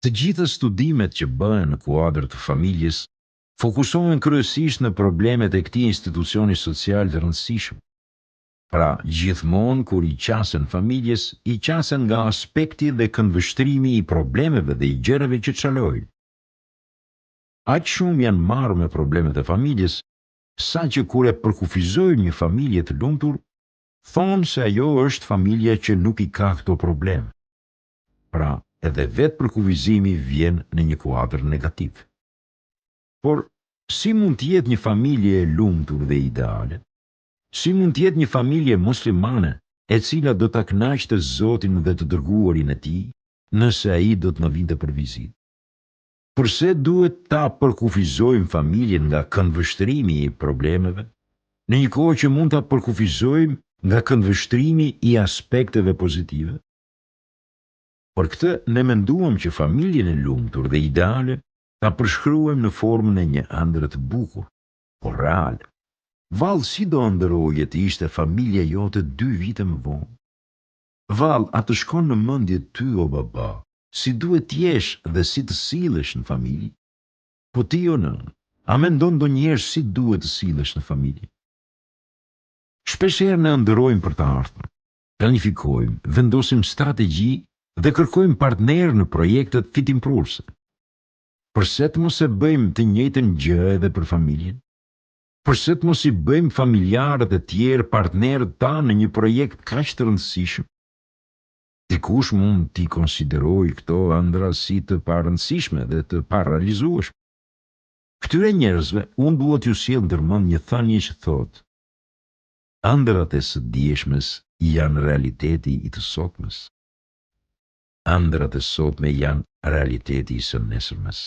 Të gjitha studimet që bëhen në kuadër të familjes fokusohen kryesisht në problemet e këtij institucioni social të rëndësishëm. Pra, gjithmonë kur i qasen familjes, i qasen nga aspekti dhe këndvështrimi i problemeve dhe i gjërave që çalojnë. Aq shumë janë marrë me problemet e familjes, sa që kur e përkufizojnë një familje të lumtur, thonë se ajo është familja që nuk i ka këto probleme. Pra, edhe vetë përkufizimi vjen në një kuadër negativ. Por, si mund të jetë një familje e lumtur dhe ideale? Si mund të jetë një familje muslimane e cila do ta kënaqte Zotin dhe të dërguarin e tij, nëse ai do të na vinte për vizitë? Përse duhet ta përkufizojmë familjen nga këndvështrimi i problemeve, në një kohë që mund ta përkufizojmë nga këndvështrimi i aspekteve pozitive? Për këtë ne menduam që familjen e lumtur dhe ideale ta përshkruajmë në formën e një ëndre të bukur, por reale. Vallë, si do ndëroje të ishte familja jote 2 vite më vonë? Vallë, a të shkon në mendje ty o baba, si duhet t'jesh dhe si të sillesh në familje? Po ti o nën, a mendon ndonjëherë si duhet të sillesh në familje? Shpeshherë ne ndërojmë për të ardhmen, planifikojmë, vendosim strategji dhe kërkojmë partner në projektet fitimprurse. Përse të mos e bëjmë të njëjtën gjë edhe për familjen? Përse të mos i bëjmë familjarët e tjerë partnerët tanë në një projekt kaq të rëndësishëm? Dikush mund t'i konsiderojë këto ëndra si të parëndësishme dhe të parealizueshme. Këtyre njerëzve unë dua t'ju sjell ndërmend një thënie që thotë: ëndrat e së dieshmes janë realiteti i të sotmes. Ëndrat e sotme janë realiteti i së nesërmes.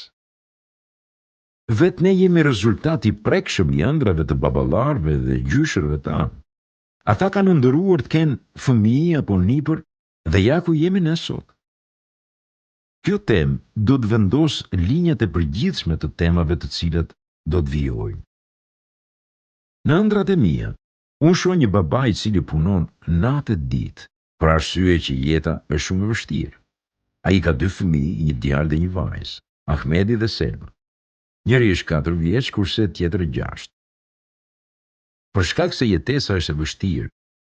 Vetë ne jemi rezultati prekshëm i ëndrave të baballarëve dhe gjyshërve tanë. Ata kanë ndëruar të kenë fëmijë apo nipër dhe ja ku jemi ne sot. Kjo temë do të vendos linjat e përgjithshme të temave të cilat do të vijojnë. Në ëndrat e mia, unë shoh një baba i cili punon natë e ditë, për arsye që jeta është shumë e vështirë. Ai ka 2 fëmijë, një djalë dhe një vajzë, Ahmedi dhe Selma. Njëri është 4 vjeç, kurse tjetri 6. Për shkak se jetesa është e vështirë,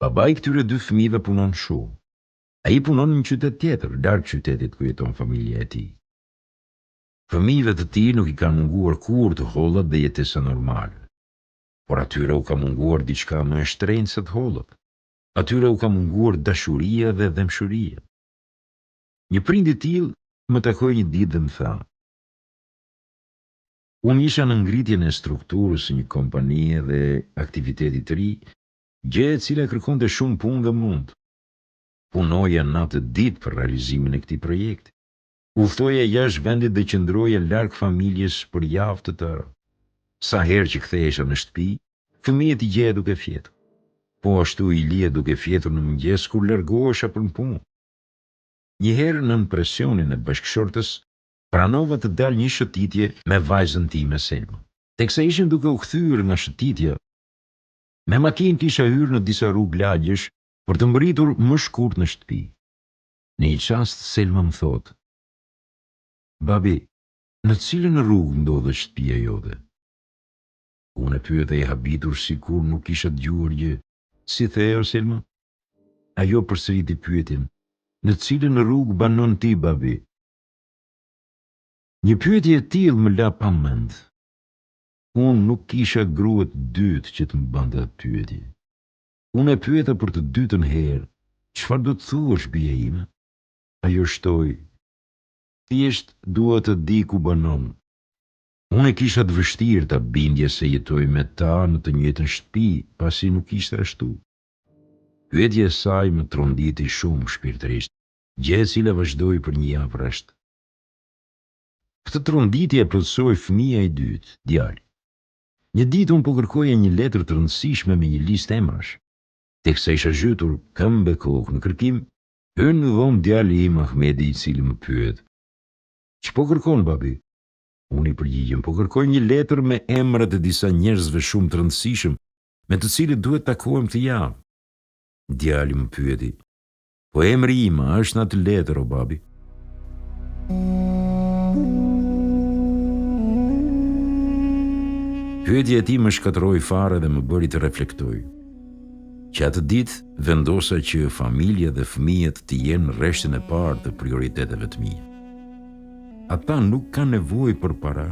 babai i këtyre 2 fëmijëve punon shumë. Ai punon në një qytet tjetër, larg qytetit ku jeton familja e tij. Fëmijëve të tij nuk i kanë munguar kurrë të hollat dhe jetesa normale. Por atyre u ka munguar diçka më e shtrenjtë se të hollat. Atyre u ka munguar dashuria dhe dëmshuria. Një prind i tillë më takoi një ditë dhe më tha: unë isha në ngritjen e strukturës së një kompanie dhe aktiviteti të ri, gjë e cila kërkonte shumë punë dhe mund. Punoja natë ditë për realizimin e këtij projekti. Udhtoja jashtë vendit dhe qëndroja larg familjes për javë të tëra. Sa herë që kthehesha në shtëpi, fëmijët i gjeja duke fjetur. Po ashtu i lije duke fjetur në mëngjes kur largohesha për punë. Një herë nën presionin e bashkëshortës, pranova të dal një shëtitje me vajzën time Selma. Teksa ishim duke u kthyer nga shëtitja, me makinë kisha hyrë në disa rrugë lagjesh për të mbërritur më shkurt në shtëpi. Në një çast Selma më thotë: babi, në cilën rrugë ndodhet shtëpia jote? Unë e pyeta i habitur sikur nuk kisha dëgjuar gjë. Si the o Selma? Ajo përsëriti pyetjen: në cilën rrugë banon ti, babi? Një pyetje e tillë më la pa mend. Unë nuk kisha grua të dytë që të më bënte atë pyetje. Unë e pyeta për të dytën herë: çfarë do të thuash, bia ime? Ajo shtoi: thjesht dua të di ku banon. Unë e kisha të vështirë ta bindja se jetoj me ta në të njëjtën shtëpi, pasi nuk ishte ashtu. Pyetja e saj më tronditi shumë shpirtërisht, gjë e cila vazhdoi për një javë rresht. Këtë tronditje e plotësoi fëmia i dytë, djali. Një ditë unë po kërkoja një letër të rëndësishme me një listë emrash. Teksa isha zhytur këmbë kokë në kërkim, hyn në dhomë djali im Ahmedi, i cili më pyet: ç'po kërkon, babi? Unë i përgjigjem: po kërkoj një letër me emrat e disa njerëzve shumë të rëndësishëm, me të cilët duhet takohem këtë javë. Djali më pyeti: Po emri im është në atë letër, o babi. Pyetja e tij më shkatërroi fare dhe më bëri të reflektoj. Që atë ditë vendosa që familja dhe fëmijët të jenë në rreshtin e parë të prioriteteve të mia. Ata nuk kanë nevojë për para,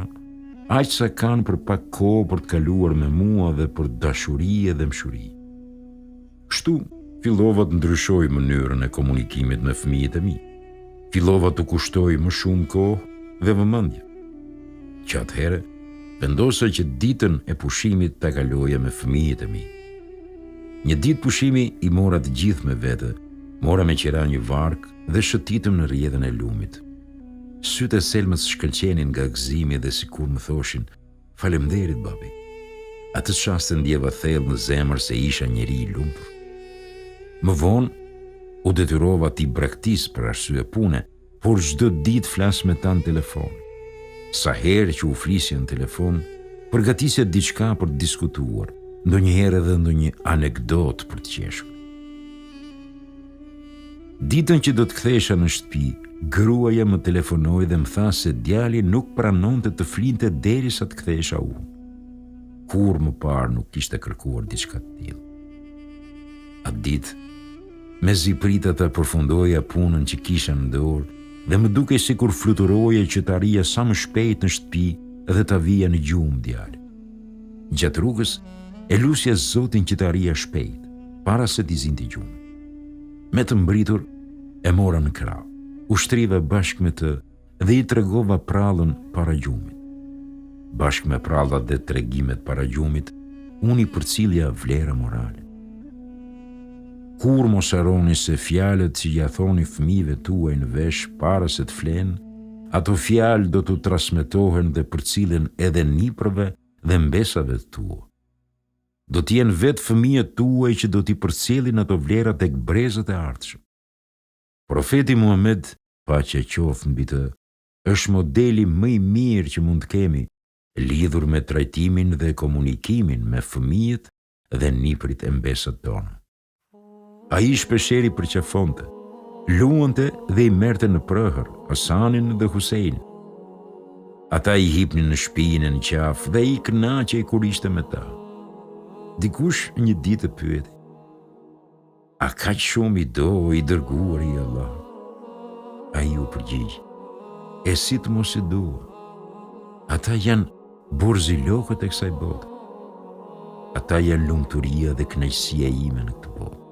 aq sa kanë për pak kohë për të kaluar me mua dhe për dashuri dhe mshuri. Kështu fillova të ndryshoj mënyrën e komunikimit me fëmijët e mi. Fillova të kushtoj më shumë kohë dhe vëmendje. Që atëherë vendosa që ditën e pushimit ta kaloja me fëmijët e mi. Një ditë pushimi i mora të gjithë me vete, mora me qira një vark dhe shëtitëm në rrjedhën e lumit. Sytë e Selmës shkëlqenin nga gëzimi dhe sikur më thoshin, "Faleminderit babi." Atë çast ndjeva thellë në zemër se isha njeri i lumtur. Më vonë u detyrova t'i braktis për arsye pune, por çdo ditë flas me ta në telefon. Sa herë që u flisja në telefon, përgatisja diçka për të diskutuar, ndonjëherë edhe ndonjë anekdotë për të qeshur. Ditën që do të kthehesha në shtëpi, gruaja më telefonoi dhe më tha se djali nuk pranonte të flinte derisa të kthehesha unë. Kur më parë nuk kishte kërkuar diçka të tillë. Atë ditë, mezi prita të përfundoja punën që kisha në dorë dhe më duke sikur fluturoje që të arrija sa më shpejt në shtëpi dhe të vija në gjumë djalë. Gjatë rrugës, e lusja Zotin që të arrija shpejt, para se t'i zinte gjumë. Me të mbritur, e mora në krah, ushtriva bashkë me të dhe i tregova prallën para gjumit. Bashkë me prallat dhe tregimet para gjumit, unë i përcilja vlera morale. Kur mos harroni se fjalët që ja thoni fëmijëve tuaj në vesh para se të flenë, ato fjalë do të transmetohen dhe përcillen edhe niprave dhe mbesave të tua. Do t'jenë vetë fëmijët tuaj që do t'i përcjellin ato vlera tek brezët e ardhshëm. Profeti Muhammed, paqja qoftë mbi të, është modeli më i mirë që mund të kemi, lidhur me trajtimin dhe komunikimin me fëmijët dhe niprit e mbesat tonë. Ai shpeshherë përqafonte, luante dhe i merrte në prehër Hasanin dhe Husein. Ata i hipnin në shpinën në qafë dhe i kënaqej kur ishte me ta. Dikush një ditë pyeti, "A kaq shumë i do i dërguari i Allah?" Ai u përgjigj, "E si të mos i dua? Ata janë burzilokët e kësaj bote. Ata janë lumturia dhe kënaqësia ime në këtë botë."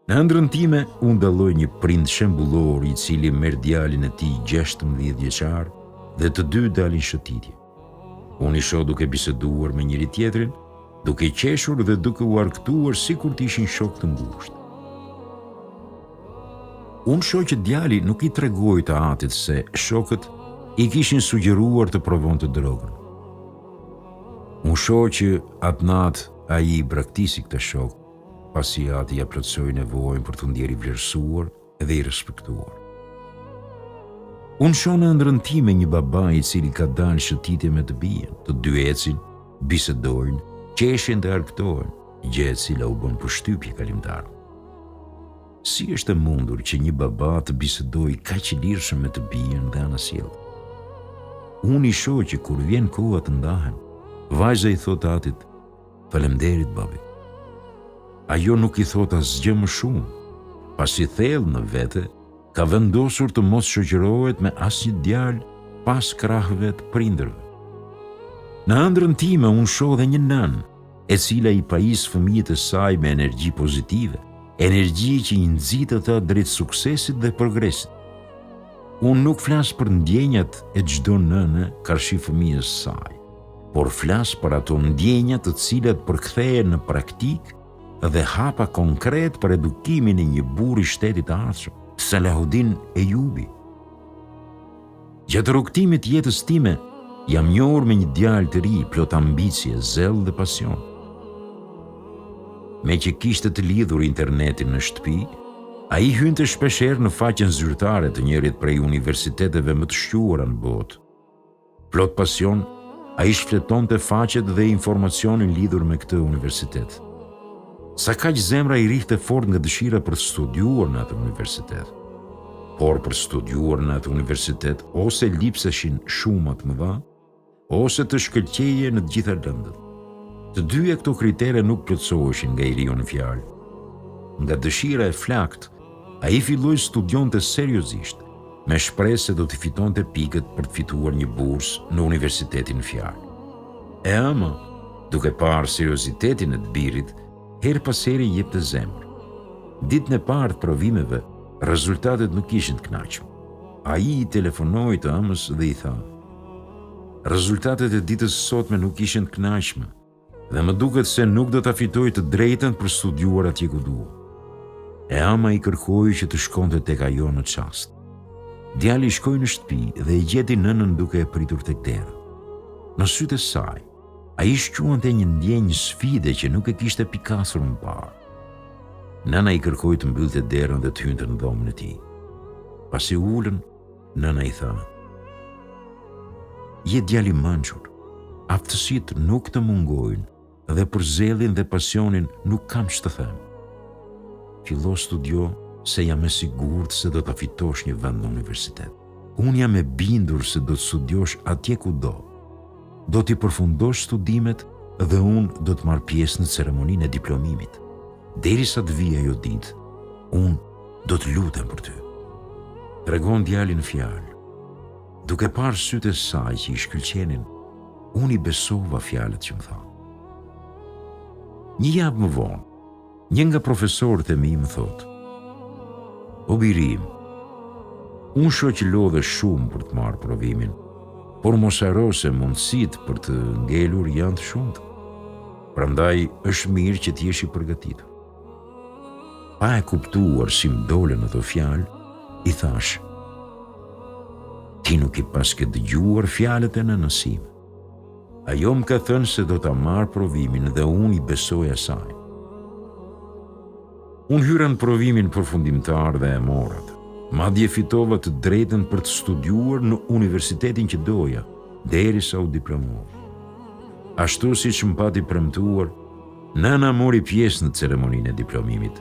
Në ëndrrën time, unë dalloj një prind shembullor i cili merr djalin e tij 16 vjeçar dhe të dy dalin shëtitje. Unë i shoh duke biseduar me njëri tjetrin, duke qeshur dhe duke u argëtuar sikur të ishin shok të ngushtë. Unë shoh që djali nuk i tregoi të atit se shokët i kishin sugjeruar të provonte drogën. Unë shoh që atë natë ai i braktisi këtë shok, pasi ati ja plotësoi nevojën për të ndjerë i vlerësuar dhe i respektuar. Unë shoh në ëndrrën time një baba i cili ka dalë shëtitje me të bien, të dy ecin, bisedojnë, qeshin dhe argëtohen, gjë e cila u bën përshtypje kalimtar. Si është e mundur që një baba të bisedojë kaq i lirshëm me të bien dhe anasjellë? Unë i shoh që kur vjen koha të ndahen, vajza i thot atit, "Faleminderit babi." Ajo nuk i thot asgjë më shumë, pasi thellë në vete ka vendosur të mos shoqërohet me asnjë djalë pas krahëve të prindërve. Në ëndrrën time unë shoh dhe një nën, e cila i pajis fëmijët e saj me energji pozitive, energji që i nxit ata drejt suksesit dhe progresit. Unë nuk flas për ndjenjat e çdo nëne karshi fëmijës saj, por flas për ato ndjenja të cilat përkthehen në praktikë dhe hapa konkret për edukimin e një burri i shtetit të ardhshëm, Salahuddin Ejubi. Gjatë rrugtimit jetës time, jam njohur me një djalë të ri, plot ambicie, zell dhe pasion. Me që kishte të lidhur internetin në shtëpi, ai hynte shpeshherë në faqen zyrtare të njërit prej universiteteve më të shquara në botë. Plot pasion, ai shfletonte faqet dhe informacionin lidhur me këtë universitet. Sa kaq zemra I rihte fort nga dëshira për të studiuar në atë universitet. Por për studiuar në atë universitet ose lipseshin shumë të mëdha, ose të shkëlqeje në të gjitha lëndët. Të dyja këto kritere nuk plotësoheshin nga Iriu në fjalë. Nga dëshira e flakt, ai filloi studionte seriozisht, me shpresë se do të fitonte pikët për të fituar një bursë në universitetin në fjalë. E ama, duke parë seriozitetin e të birit, her pas here jepte zemër. Ditën e parë të provimeve, rezultatet nuk ishin të kënaqshme. Ai I telefonoi të ëmës dhe I tha: "Rezultatet e ditës së sotme nuk ishin të kënaqshme dhe më duket se nuk do ta fitoj të drejtën për studiuar atje ku dua." E ama I kërkoi që të shkonte tek ajo në çast. Djali shkoi në shtëpi dhe I gjeti nënën duke e pritur tek dera. Në sytë e saj, ai shquante një ndjenjë sfide që nuk e kishte pikasur më parë. Nëna I kërkoi të mbyllte derën dhe të hynte në dhomën e tij. Pasi ulën, nëna I tha: "Je djali mençur, aftësitë nuk të mungojnë dhe për zellin dhe pasionin nuk kam ç'të them. Fillo studio se jam e sigurt se do ta fitosh një vend në universitet. Unë jam e bindur se do të studiosh atje ku do. Do t'i përfundosh studimet dhe unë do të marr pjesë në ceremoninë e diplomimit. Derisa të vijë ajo ditë, unë do të lutem për ty." Tregon djali në fjalë. Duke parë sytë e saj që I shkëlqenin, unë I besova fjalët që më tha. Një javë më vonë, një nga profesorët e mi më thotë: "O birim, unë shoh që lodhe shumë për të marrë provimin, por mos haro se mundësitë për të ngelur janë të shumta. Prandaj është mirë që t'jesh I përgatitur." Pa e kuptuar si më dolën ato fjalë, I thash: "Ti nuk I paske dëgjuar fjalët e nënës sime. Ajo më ka thënë se do ta marr provimin dhe unë I besoj asaj." Unë hyra në provimin përfundimtar dhe e morat. Madje fitova të drejtën për të studiuar në universitetin që doja, derisa u diplomova. Ashtu siç më pati premtuar, nëna mori pjesë në ceremoninë e diplomimit.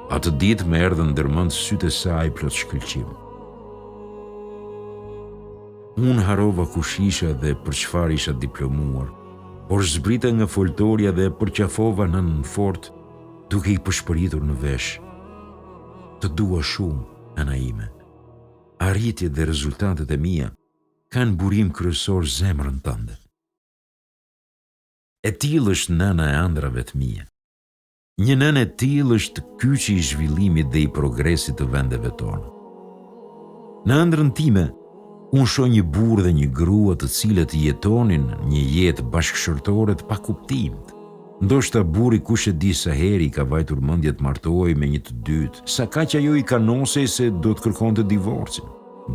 Atë ditë më erdhën ndërmend sytë e saj plot shkëlqim. Unë harova kush isha dhe për çfarë isha diplomuar, por zbrita nga foltoria dhe përqafova nënën fort, duke I përshpëritur në vesh: "Të dua shumë, nëna ime. Arritjet dhe rezultatet e mia kanë burim kryesor zemrën tënde." E tillë është nëna e ëndrave të mia. Një nënë e tillë është kyçi I zhvillimit dhe I progresit të vendeve tona. Në ëndrrën time, unë shoh një burrë dhe një grua të cilët jetonin një jetë bashkëshortore të pakuptimit. Ndoshta burri kush e di sa herë I ka vajtur mendje të martohej me një të dytë, sa kaq ajo I kanosej se do të kërkonte divorcin.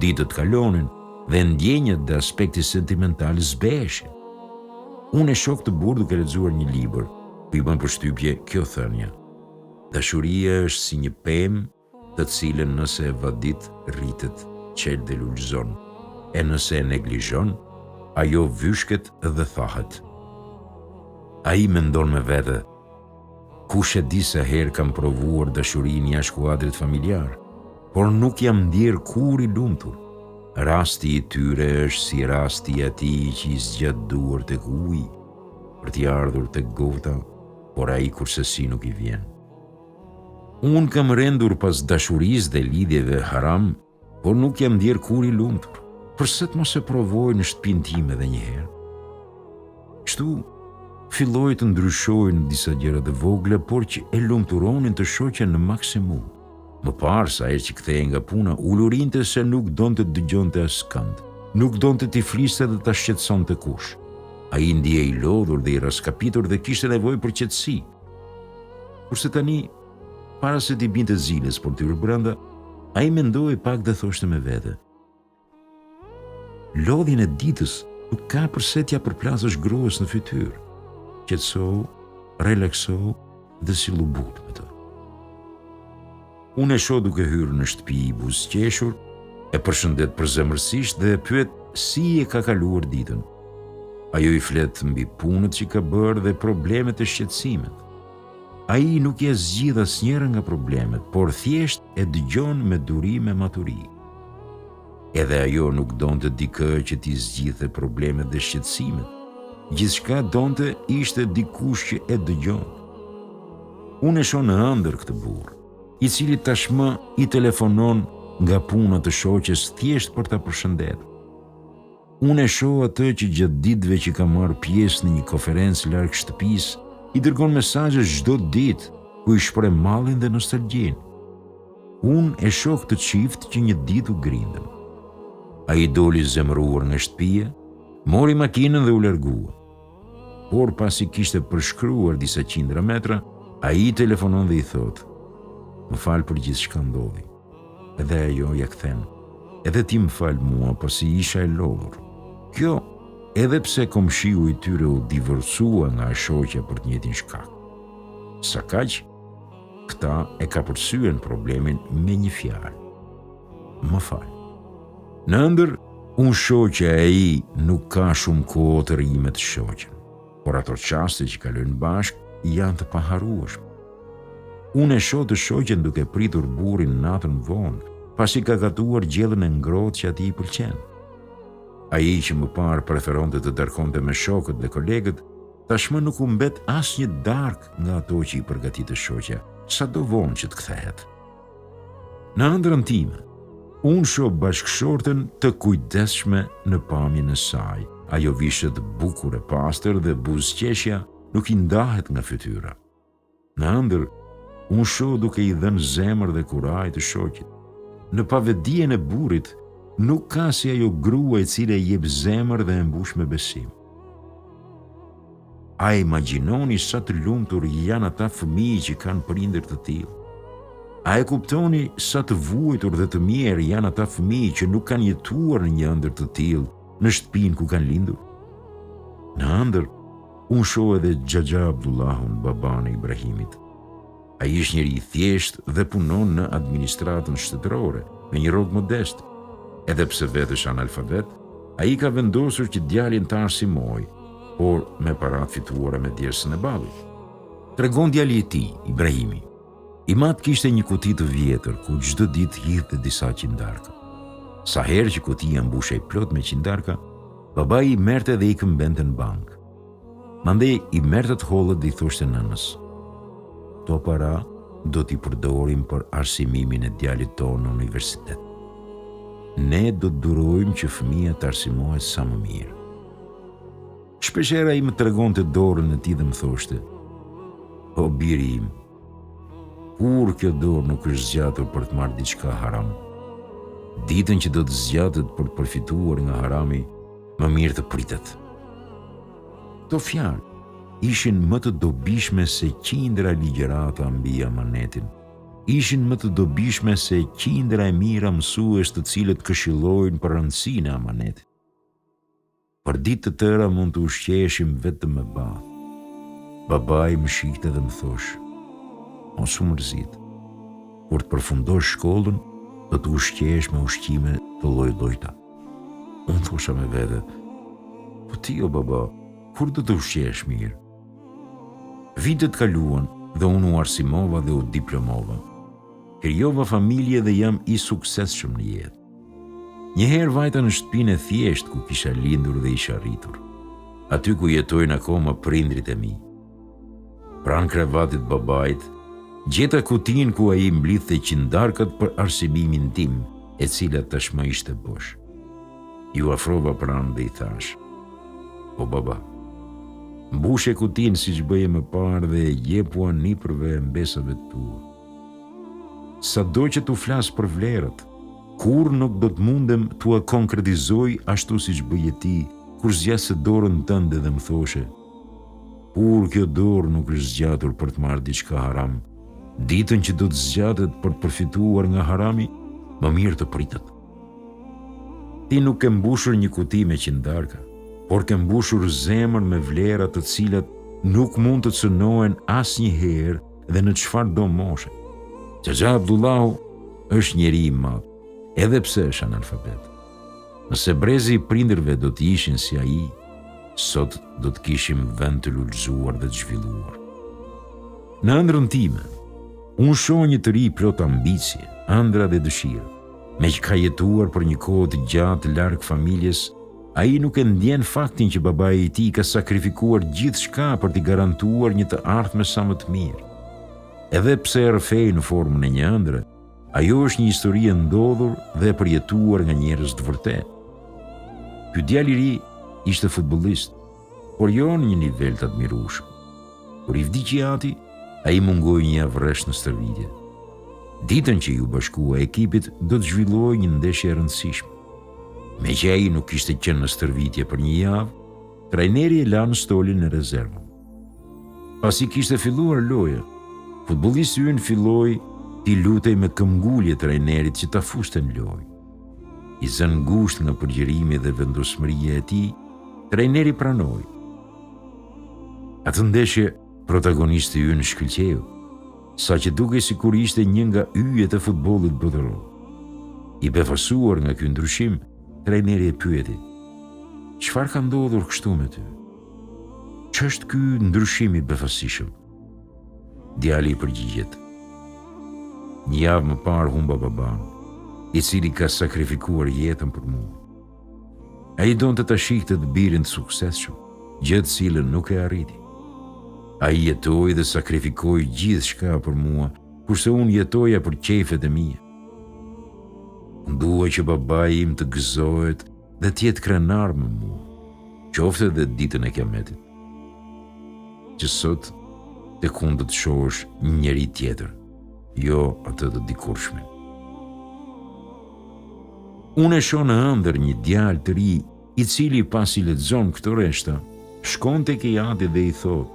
Ditët kalonin dhe ndjenjat dhe aspekti sentimental zbeheshin. Unë e shoh të burr duke lexuar një libër, ku I bën përshtypje kjo thënie: "Dashuria është si një pemë, të cilën nëse e vadit rritet, qel dhe lulëzon, e nëse e neglizhon, ajo vyshket dhe thahet." Ai mendon me vete: kush e di sa herë kam provuar dashurinë jashtë kuadrit familjar, por nuk jam ndjer kur I lumtur. Rasti I tyre është si rasti I atij që I zgjat duar tek uji për t'i ardhur tek gota, por ai kurse si nuk I vjen. Unë kam rendur pas dashurisë dhe lidhjeve haram, por nuk jam ndjer kur I lumtur. Përse të mos e provoj në shtëpinë time edhe një herë? Kështu filloi të ndryshoj në disa gjëra të vogla, por që e lumturonin të shoqen në maksimum. Më parë sa herë që kthehej nga puna, ulurinte se nuk donte të dëgjonte askënd, nuk donte t'i fliste dhe ta shqetësonte kush. Ai ndjej I lodhur dhe I raskapitur dhe kishte nevojë për qetësi. Kurse tani, para se t'i binte ziles por t'hyrë brenda, ai mendoi pak dhe thoshte me vete: "Lodhjen e ditës nuk ka përse t'ja përplasësh gruas në fytyrë. Qetëso, relakso dhe sillu butë me të." Unë e shoh duke hyrë në shtëpi I buzëqeshur, e përshëndet përzemërsisht dhe e pyet si e ka kaluar ditën. Ajo I flet mbi punët që ka bërë dhe problemet e shqetësimet. Ai nuk ja zgjidh asnjëra nga problemet, por thjesht e dëgjon me duri me maturi. Edhe ajo nuk donte dikë që t'i zgjidhte problemet dhe shqetësimet. Gjithçka donte ishte dikush që e dëgjon. Unë e shoh në ëndër këtë burr, i cili tashmë i telefonon nga puna të shoqes thjesht për ta përshëndetur. Unë e shoh atë që gjatë ditëve që ka marrë pjesë në një konferencë larg shtëpisë, i dërgon mesazhe çdo ditë ku i shpreh mallin dhe nostalgjinë. Unë e shoh këtë çift që një ditë u grindën. Ai doli zemëruar nga shtëpia, mori makinën dhe u largua. Por pasi kishte përshkruar disa qindra metra, ai telefonon dhe i thot: "Më fal për gjithçka ndodhi." Edhe ajo ja kthen: "Edhe ti më fal mua pasi isha e lodhur." Kjo edhe pse komshiu i tyre u divorcua nga shoqja për të njëjtin shkak. Sa kaq, këta e kapërcyen problemin me një fjalë: "Më fal." Në ëndër, unë shoh që ai nuk ka shumë kohë të rrimet shoqen, por ato çaste që kalojnë bashkë janë të paharrueshme. Unë e shoh të shoqen duke pritur burrin natën vonë, pasi ka gatuar gjellën e ngrohtë që atij i pëlqen. Ai që më parë preferonte të darkonte me shokët dhe kolegët, tashmë nuk u mbet asnjë darkë nga ato që i përgatitë shoqja, sado vonë që të kthehet. Në ëndrrën time, unë shoh bashkëshorten të kujdesshme në pamjen e saj. Ajo vishet bukur e pastër dhe buzëqeshja nuk i ndahet nga fytyra. Në ëndër, unë shoh duke i dhënë zemër dhe kuraj të shoqit. Në pavedijen e burrit, nuk ka si ajo grua e cila i jep zemër dhe e mbush me besim. A imagjinoni sa të lumtur janë ata fëmijë që kanë prindër të tillë? A e kuptoni sa të vuajtur dhe të mirë janë ata fëmijë që nuk kanë jetuar në një ëndër të tillë në shtëpinë ku kanë lindur? Në ëndër, unë shoh edhe Xhaxha Abdullahun, baban e Ibrahimit. Ai është njëri i thjeshtë dhe punon në administratën shtetërore me një rrogë modest. Edhe pse vetë është analfabet, ai ka vendosur që djalin ta arsimojë, por me parat fituara me djersën e babit. Tregon djali i tij, Ibrahimi: "I mat kishte një kuti të vjetër ku çdo ditë hidhte disa qindarka. Sa herë që kutia mbushej plot me qindarka, babai i merrte dhe i këmbente në bank. Mandej i merrte të hollët dhe i thoshte nënës: "Këto para do t'i përdorim për arsimimin e djalit tonë në universitet. Ne do të durojmë që fëmia të arsimohet sa më mirë." Shpeshherë ai më tregonte dorën e tij dhe më thoshte: "O biri im, kur kjo dorë nuk është zgjatur për të marrë diçka haram. Ditën që do të zgjatet për të përfituar nga harami, më mirë të pritet." Këto fjalë ishin më të dobishme se qindra ligjërata mbi amanetin. Ishin më të dobishme se qindra e mira mësues të cilët këshillojnë për rëndësinë e amanetit. Për ditë të tëra mund të ushqeheshim vetëm me bath. Babai më shihte dhe më thosh: "Mos u mërzit. Kur të përfundosh shkollën, do të ushqehesh me ushqime të lloj-llojta." Unë thosha me vete: "Po ti o baba, kur do të ushqehesh mirë?" Vitet kaluan dhe unë u arsimova dhe u diplomova. Krijova familje dhe jam i suksesshëm në jetë. Njëherë vajta në shtëpinë e thjeshtë ku kisha lindur dhe isha rritur, aty ku jetojnë akoma prindrit e mi. Pranë krevatit babait, gjeta kutinë ku ai mblidhte qindarkat për arsimimin tim, e cila tashmë ishte bosh. Ju afrova pranë dhe i thash: "O baba, mbushe kutinë siç bëje më parë dhe jepua nipërve e mbesave tua. Sado që tu flas për vlerat, kur nuk do të mundem t'ua konkretizoj ashtu siç bëje ti, kur zgjasë dorën tënde dhe më thoshe: kur kjo dorë nuk është zgjatur për të marrë diçka haram, ditën që do të zgjatet për të përfituar nga harami, më mirë të pritet." Ti nuk ke mbushur një kuti me qindarka, por ke mbushur zemër me vlera të cilat nuk mund të cënohen asnjëherë dhe në çfarë do moshe. Xhaxha Abdullahu është njeri i madh, edhe pse është analfabet. Nëse brezi i prindërve do të ishin si ai, sot do të kishim vend të lulëzuar dhe të zhvilluar. Në ëndrrën time, unë shoh një të ri plot ambicie, ëndra dhe dëshirë. Me që ka jetuar për një kohë të gjatë larg familjes, ai nuk e ndjen faktin që babai i tij ka sakrifikuar gjithçka për t'i garantuar një të ardhme sa më të mirë. Edhe pse e rrëfej në formën e një ëndre, ajo është një histori e ndodhur dhe e përjetuar nga njerëz të vërtetë. Ky djalë i ri ishte futbollist, por jo në një nivel të admirueshëm. Kur i vdiqi ati, ai mungoi një javë rresht në stërvitje. Ditën që ju bashkua ekipit do të zhvillojë një ndeshje e rëndësishme. Me që ai nuk kishte qenë në stërvitje për një javë, trajneri e la në stolin e rezervën. Pasi kishte filluar loja, futbollisti ynë filloi t'i lutej me këmbgulje trajnerit që ta fuste në lojë. I zënë ngushtë nga përgjërimi dhe vendosmëria e tij, trajneri pranoi. Atë ndeshje protagonisti ynë shkëlqeu, sa që duke sikur ishte një nga yjet e futbollit botëror. I befasuar nga ky ndryshim, trajneri e pyeti: "Çfarë ka ndodhur kështu me ty? Ç'është ky ndryshim i befasishëm?" Djali i përgjigjet: "Një javë më parë humba baban, i cili ka sakrifikuar jetën për mua. Ai donte ta shihte të birin të suksesshëm, gjë të cilën nuk e arriti. Ai jetoi dhe sakrifikoi gjithçka për mua, kurse unë jetoja për qejfet e mia. Dua që babai im të gëzohet dhe të jetë krenar me mua, qoftë edhe ditën e Kiametit. Që sot tek unë do të shohësh një njeri tjetër, jo atë të dikurshmin." Unë e shoh në ëndër një djalë të ri, i cili pasi lexon këto rreshta, shkon tek i ati dhe i thotë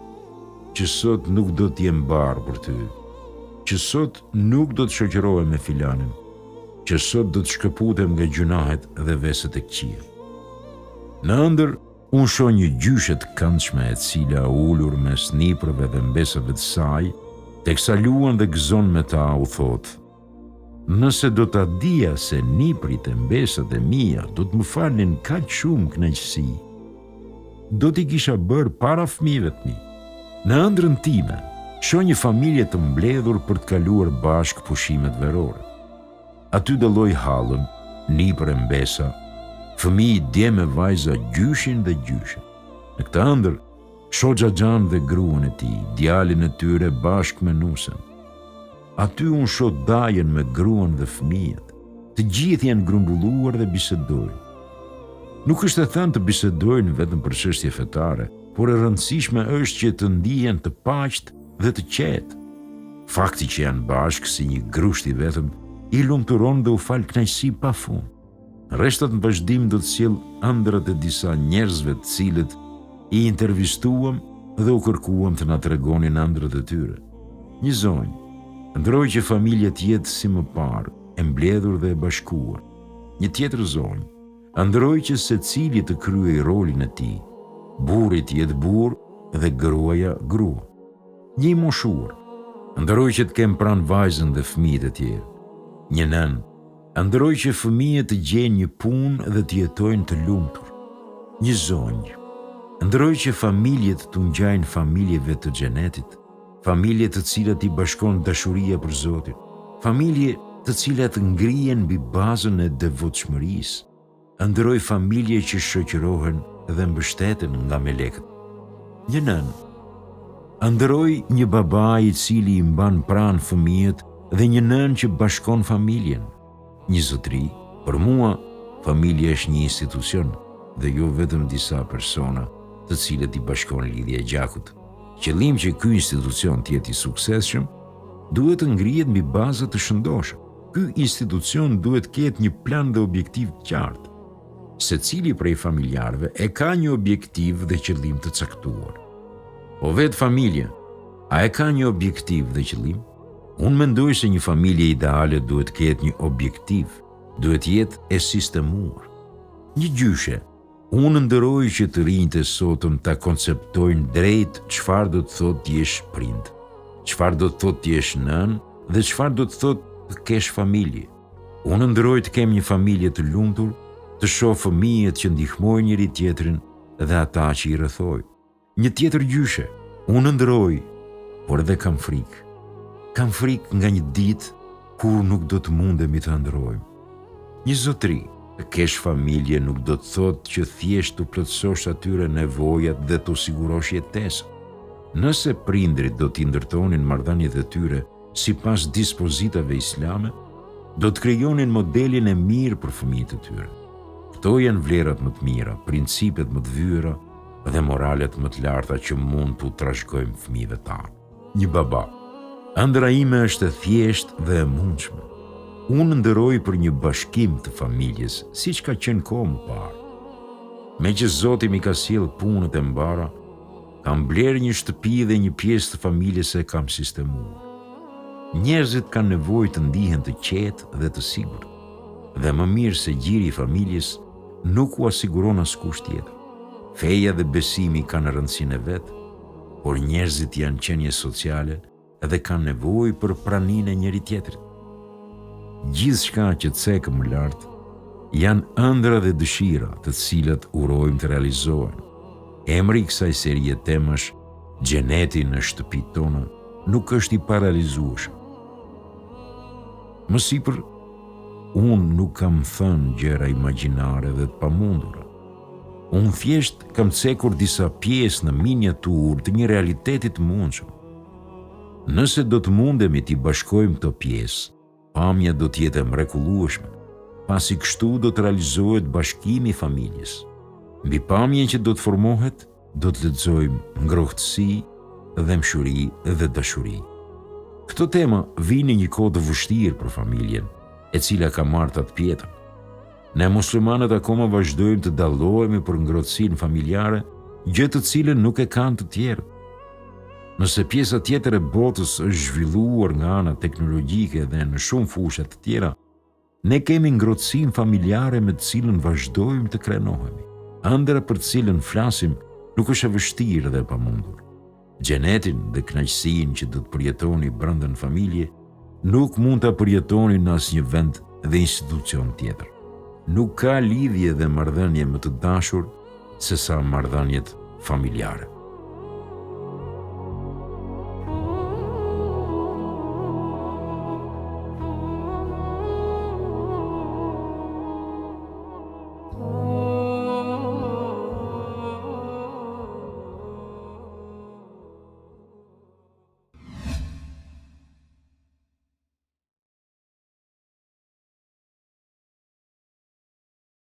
që sot nuk do të jem barë për ty, që sot nuk do të shoqërohem me filanin, që sot do të shkëputem nga gjunahet dhe veset e këqija. Në ëndër, unë shoh një gjyshe të këndshme e cila ulur mes niprave dhe mbesave të saj, teksa luan dhe gëzon me ta, u thotë: "Nëse do ta dija se niprit e mbesat e mia do të më falnin kaq shumë kënaqësi, do t'i kisha bërë para fëmijëve të mi." Në ëndrrën time, shoh një familje të mbledhur për të kaluar bashkë pushimet verore. Aty dalloj hallën, nipër e mbesa, fëmijë, djem e vajza gjyshin dhe gjyshe. Në këtë ëndër, shoh Xhaxhan dhe gruan e tij, djalin e tyre bashkë me nusen. Aty unë shoh Dajen me gruan dhe fëmijët. Të gjithë janë grumbulluar dhe bisedojnë. Nuk është e thënë të bisedojnë vetëm për çështje fetare, por e rëndësishme është që të ndihen të paqët dhe të qetë. Fakti që janë bashkë si një grusht i vetëm i lumturon dhe u fal kënaqësi pafund. Rreshtat në vazhdim do të sjell ëndrat e disa njerëzve të cilët i intervistuam dhe u kërkuam të na tregonin ëndrat e tyre. Një zonjë ndroi që familja të jetë si më parë, e mbledhur dhe e bashkuar. Një tjetër zonjë ndroi që secili të kryej rolin e tij, burri të jetë burr dhe gruaja grua. Një i moshuar ndroi që të kem pranë vajzën dhe fëmijët e tjerë. Një nën ndroi që fëmijët të gjejnë një punë dhe të jetojnë të lumtur. Një zonjë ndroi që familjet të ngjajnë familjeve të xhenetit, familje të cilat i bashkon dashuria për Zotin, familje të cilat ngrihen mbi bazën e devotshmërisë, ndroi familje që shoqërohen dhe mbështeten nga melekët. Një nën ndroi një baba i cili i mban pranë fëmijët dhe një nën që bashkon familjen. Një zotëri, për mua, familja është një institucion dhe jo vetëm disa persona të cilët i bashkon lidhja e gjakut. Qëllim që ky institucion të jetë i suksesshëm, duhet të ngrihet mbi baza të shëndoshë. Ky institucion duhet të ketë një plan dhe objektiv të qartë. Secili prej familjarëve e ka një objektiv dhe qëllim të caktuar. Po vetë familja, a e ka një objektiv dhe qëllim? Unë mendoj se një familje ideale duhet të ketë një objektiv, duhet jetë e sistemuar. Një gjyshe, unë ndëroj që të rinjtë e sotëm ta konceptojnë drejt çfarë do të thotë të jesh prind, çfarë do të thotë të jesh nën dhe çfarë do të thotë të kesh familje. Unë ndëroj të kem një familje të lumtur, të shoh fëmijët që ndihmojnë njëri tjetrin dhe ata që i rrethojnë. Një tjetër gjyshe, unë ndëroj por edhe kam frikë. Kam frikë nga një ditë kur nuk do të mundemi të ndrojmë. Një zotëri, të kesh familje nuk do të thotë që thjesht të plotësosh atyre nevojat dhe të sigurosh jetesën. Nëse prindrit do t'i ndërtonin marrëdhëniet e tyre sipas dispozitave islame, do të krijonin modelin e mirë për fëmijët e tyre. Këto janë vlerat më të mira, principet më të vëra dhe moralet më të larta që mund t'u trashëgojmë fëmijëve tanë. Një baba. Ëndra ime është e thjeshtë dhe e mundshme. Unë ndëroj për një bashkim të familjes, siç ka qenë kohë më parë. Me që Zoti mi ka sjellë punët e mbara, kam blerë një shtëpi dhe një pjesë të familjes e kam sistemuar. Njerëzit kanë nevojë të ndihen të qetë dhe të sigurt, dhe më mirë se gjiri i familjes nuk u asiguron askush tjetër. Feja dhe besimi kanë rëndësinë e vet, por njerëzit janë qenie sociale dhe kanë nevojë për praninë e njëri tjetrit. Gjithçka që cekë më lart janë ëndra dhe dëshira të cilat urojmë të realizohen. Emri i kësaj serie temash, Xheneti në shtëpitë tona, nuk është i parealizueshëm. Më sipër, unë nuk kam thënë gjëra imagjinare dhe të pamundura. Unë thjesht kam cekur disa pjesë në miniaturë të një realiteti të mundshëm. Nëse do të mundemi t'i bashkojmë këto pjesë, pamja do të jetë e mrekullueshme, pasi kështu do të realizohet bashkimi i familjes. Mbi pamjen që do të formohet, do të lexojmë ngrohtësi dhe mshuri dhe dashuri. Këto tema vijnë një kohë të vështirë për familjen, e cila ka marrë atë pjetën. Ne muslimanët akoma vazhdojmë të dallohemi për ngrohtësinë familjare, gjë të cilën nuk e kanë të tjerët. Nëse pjesa tjetër e botës është zhvilluar nga ana teknologjike dhe në shumë fusha të tjera, ne kemi ngrohtësinë familjare me të cilën vazhdojmë të krenohemi. Ëndra për të cilën flasim nuk është e vështirë dhe e pamundur. Xhenetin dhe kënaqësinë që do të përjetoni brenda në familje, nuk mund ta përjetoni në asnjë vend dhe institucion tjetër. Nuk ka lidhje dhe marrëdhënie më të dashur se sa marrëdhëniet familjare.